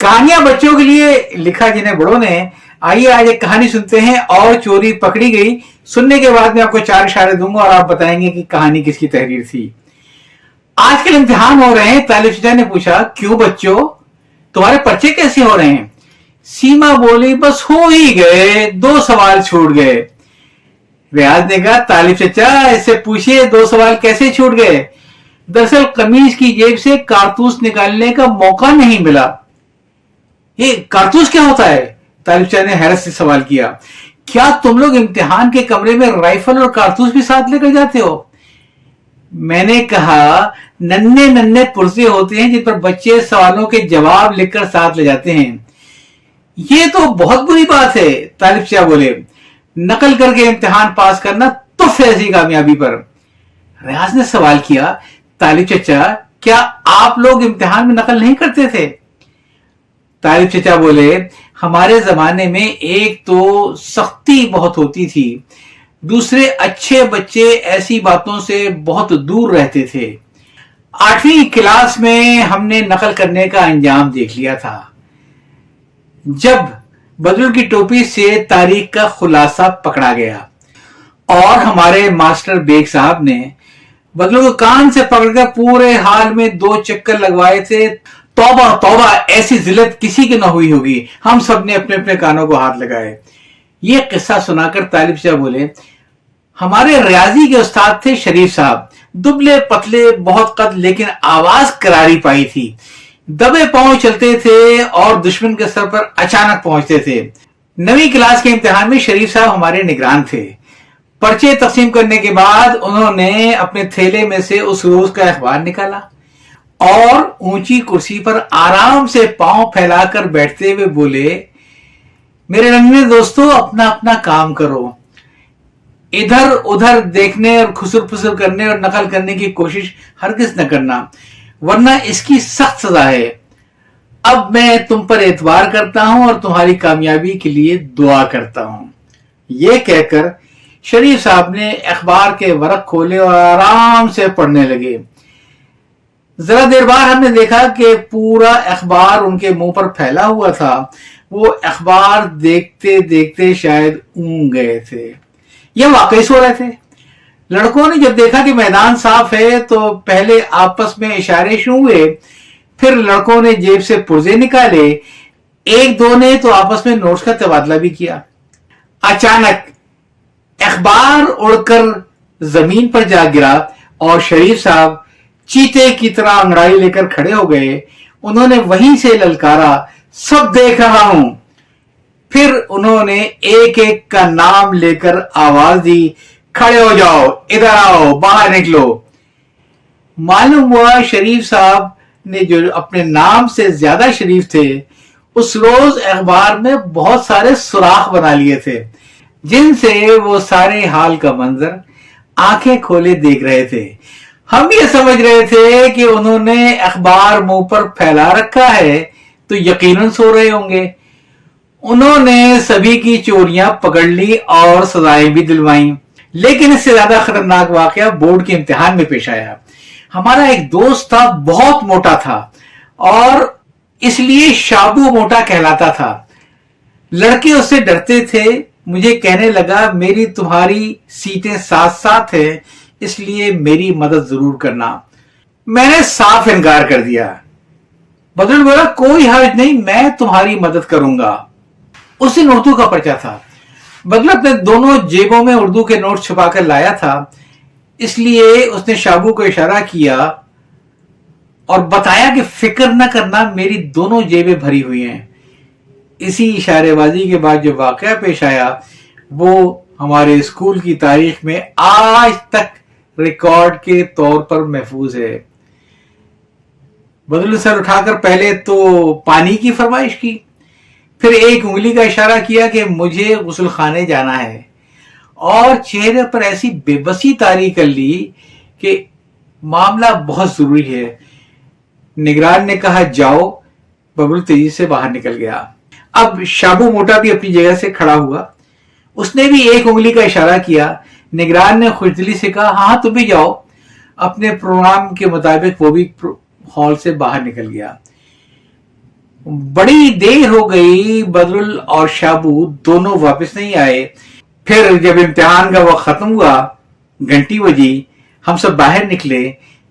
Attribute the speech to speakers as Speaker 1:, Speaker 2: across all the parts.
Speaker 1: कहानियां बच्चों के लिए लिखा जिन्हें बड़ों ने। आइए आज एक कहानी सुनते हैं, और चोरी पकड़ी गई। सुनने के बाद मैं आपको 4 इशारे दूंगा और आप बताएंगे कि कहानी किसकी तहरीर थी। आजकल इम्तिहान हो रहे हैं। तालिब चाचा ने पूछा, क्यों बच्चों, तुम्हारे पर्चे कैसे हो रहे हैं? सीमा बोली, बस हो ही गए, 2 सवाल छूट गए। रियाज ने कहा, तालिब चाचा इससे पूछिए 2 सवाल कैसे छूट गए? दरअसल कमीज की जेब से कारतूस निकालने का मौका नहीं मिला। ये कारतूस क्या होता है? तालिब चाचा ने हैरत से सवाल किया। क्या तुम लोग इम्तिहान के कमरे में राइफल और कारतूस भी साथ लेकर जाते हो? मैंने कहा, नन्हे नन्हे पुर्जे होते हैं जिन पर बच्चे सवालों के जवाब लिखकर साथ ले जाते हैं। ये तो बहुत बुरी बात है, तालिब चाचा बोले। नकल करके इम्तिहान पास करना तुफ है ऐसी कामयाबी पर। रियाज ने सवाल किया, तालिब चाचा क्या आप लोग इम्तिहान में नकल नहीं करते थे? तालिब चाचा बोले, हमारे जमाने में एक तो सख्ती बहुत होती थी, दूसरे अच्छे बच्चे ऐसी बातों से बहुत दूर रहते थे। 8वीं क्लास में हमने नकल करने का अंजाम देख लिया था, जब बदरुल की टोपी से तारीख का खुलासा पकड़ा गया और हमारे मास्टर बेग साहब ने बदरुल को कान से पकड़कर पूरे हाल में 2 चक्कर लगवाए थे। तौबा तौबा, ऐसी जिल्लत किसी की ना हुई होगी। हम सब ने अपने अपने कानों को हाथ लगाए। ये किस्सा सुनाकर तालिब चाचा बोले, हमारे रियाजी के उस्ताद थे शरीफ साहब, दुबले पतले, बहुत कद, लेकिन आवाज करारी पाई थी। दबे पांव चलते थे और दुश्मन के सर पर अचानक पहुंचते थे। 9वीं क्लास के इम्तिहान में शरीफ साहब हमारे निगरान थे। पर्चे तकसीम करने के बाद उन्होंने अपने थैले में से उस रोज का अखबार निकाला और ऊंची कुर्सी पर आराम से पांव फैलाकर बैठते हुए बोले, मेरे नन्हे दोस्तों, अपना अपना काम करो। इधर उधर देखने और खुसर फुसर करने और नकल करने की कोशिश हरगिज न करना, वरना इसकी सख्त सजा है। अब मैं तुम पर एतबार करता हूं और तुम्हारी कामयाबी के लिए दुआ करता हूं। यह कहकर शरीफ साहब ने अखबार के वरक खोले और आराम से पढ़ने लगे। जरा देर बाद हमने देखा कि पूरा अखबार उनके मुंह पर फैला हुआ था। वो अखबार देखते देखते शायद ऊँग गए थे या वाकई सो रहे थे। लड़कों ने जब देखा कि मैदान साफ है तो पहले आपस में इशारे शुरू हुए, फिर लड़कों ने जेब से पुर्जे निकाले, 1-2 ने तो आपस में नोट्स का तबादला भी किया। अचानक अखबार उड़कर जमीन पर जा गिरा और शरीफ साहब चीते की तरह अंगड़ाई लेकर खड़े हो गए। उन्होंने वहीं से ललकारा, सब देख रहा हूं। फिर उन्होंने एक एक का नाम लेकर आवाज दी, खड़े हो जाओ, इधर आओ, बाहर निकलो। मालूम हुआ शरीफ साहब ने, जो अपने नाम से ज्यादा शरीफ थे, उस रोज अखबार में बहुत सारे सुराख बना लिए थे, जिनसे वो सारे हाल का मंजर आंखें खोले देख रहे थे। हम ये समझ रहे थे कि उन्होंने अखबार मुंह पर फैला रखा है तो यकीनन सो रहे होंगे। उन्होंने सभी की चोरियां पकड़ ली और सजाएं भी दिलवाई। लेकिन इससे ज्यादा खतरनाक वाकया बोर्ड के इम्तिहान में पेश आया। हमारा एक दोस्त था, बहुत मोटा था और इसलिए शाबू मोटा कहलाता था। लड़के उससे डरते थे। मुझे कहने लगा, मेरी तुम्हारी सीटें साथ साथ है, इसलिए मेरी मदद जरूर करना। मैंने साफ इनकार कर दिया। बदरुल बोला, कोई हर्ज नहीं, मैं तुम्हारी मदद करूंगा। उस दिन उर्दू का पर्चा था। बदरुल अपने दोनों जेबों में उर्दू के नोट छुपा कर लाया था, इसलिए उसने शाबू को इशारा किया और बताया कि फिक्र न करना, मेरी दोनों जेबें भरी हुई हैं। इसी इशारेबाजी के बाद जो वाकया पेश आया वो हमारे स्कूल की तारीख में आज तक रिकॉर्ड के तौर पर महफूज है। बदरुल सर उठाकर पहले तो पानी की फरमाइश की, फिर एक उंगली का इशारा किया कि मुझे गुस्ल खाने जाना है, और चेहरे पर ऐसी बेबसी तारी कर ली कि मामला बहुत जरूरी है। निगरान ने कहा, जाओ। बबलू तेजी से बाहर निकल गया। अब शाबू मोटा भी अपनी जगह से खड़ा हुआ। उसने भी एक उंगली का इशारा किया। निगरान ने खुशदिली से कहा, हाँ तुम भी जाओ। अपने प्रोग्राम के मुताबिक वो भी हॉल से बाहर निकल गया। बड़ी देर हो गई, बदरुल और शाबू दोनों वापस नहीं आए। फिर जब इम्तिहान का वक्त खत्म हुआ, घंटी बजी, हम सब बाहर निकले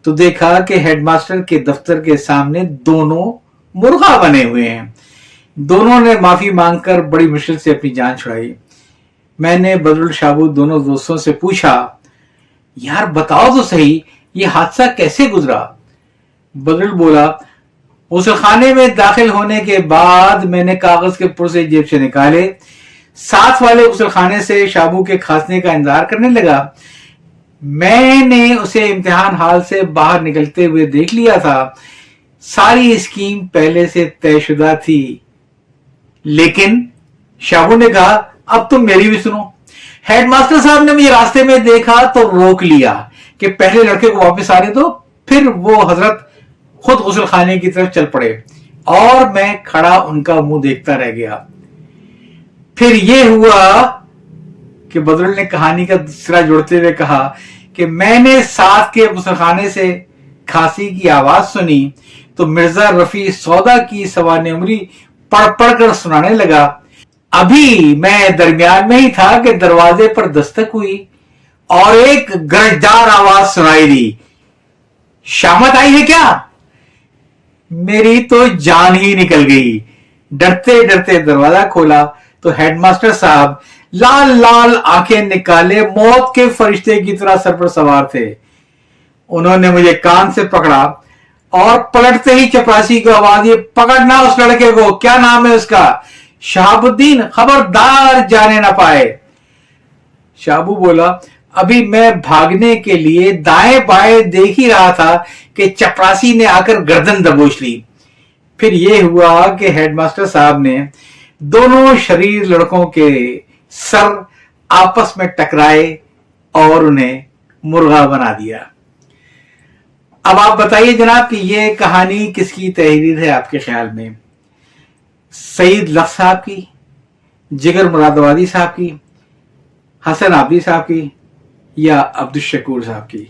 Speaker 1: तो देखा कि हेडमास्टर के दफ्तर के सामने दोनों मुर्गा बने हुए हैं। दोनों ने माफी मांगकर बड़ी मुश्किल से अपनी जान छुड़ाई। मैंने बदरुल, शाबू दोनों दोस्तों से पूछा, यार बताओ तो सही, ये हादसा कैसे गुजरा? बदरुल बोला, गुसलखाने में दाखिल होने के बाद मैंने कागज के पुर्जे जेब से निकाले, साथ वाले गुसलखाने से शाबू के खांसने का इंतजार करने लगा। मैंने उसे इम्तिहान हाल से बाहर निकलते हुए देख लिया था। सारी स्कीम पहले से तयशुदा थी। लेकिन शाबू ने कहा, अब तुम मेरी भी सुनो। हेडमास्टर साहब ने मुझे रास्ते में देखा तो रोक लिया कि पहले लड़के को वापस आने दो, फिर वो हजरत खुद गुसलखाने की तरफ चल पड़े और मैं खड़ा उनका मुंह देखता रह गया। फिर ये हुआ कि बदरुल ने कहानी का सिरा जोड़ते हुए कहा कि मैंने साथ के गुसलखाने से खांसी की आवाज सुनी तो मिर्जा रफी सौदा की सवाने उमरी पढ़ पढ़ कर सुनाने लगा। अभी मैं दरमियान में ही था कि दरवाजे पर दस्तक हुई और एक गरजदार आवाज सुनाई दी, शामत आई है क्या? मेरी तो जान ही निकल गई। डरते डरते दरवाजा खोला तो हेडमास्टर साहब लाल लाल आंखें निकाले मौत के फरिश्ते की तरह सर पर सवार थे। उन्होंने मुझे कान से पकड़ा और पलटते ही चपरासी को आवाज दी, पकड़ना उस लड़के को, क्या नाम है उसका? शहाबुद्दीन, खबरदार जाने ना पाए। शाबू बोला, अभी मैं भागने के लिए दाएं बाएं देख ही रहा था कि चपरासी ने आकर गर्दन दबोच ली। फिर यह हुआ कि हेडमास्टर साहब ने दोनों शरीर लड़कों के सर आपस में टकराए और उन्हें मुर्गा बना दिया। अब आप बताइए जनाब कि यह कहानी किसकी तहरीर है आपके ख्याल में? सईद लख साहब की, जिगर मुरादाबादी साहब की, हसन आबदी साहब की या अब्दुल शकूर साहब की?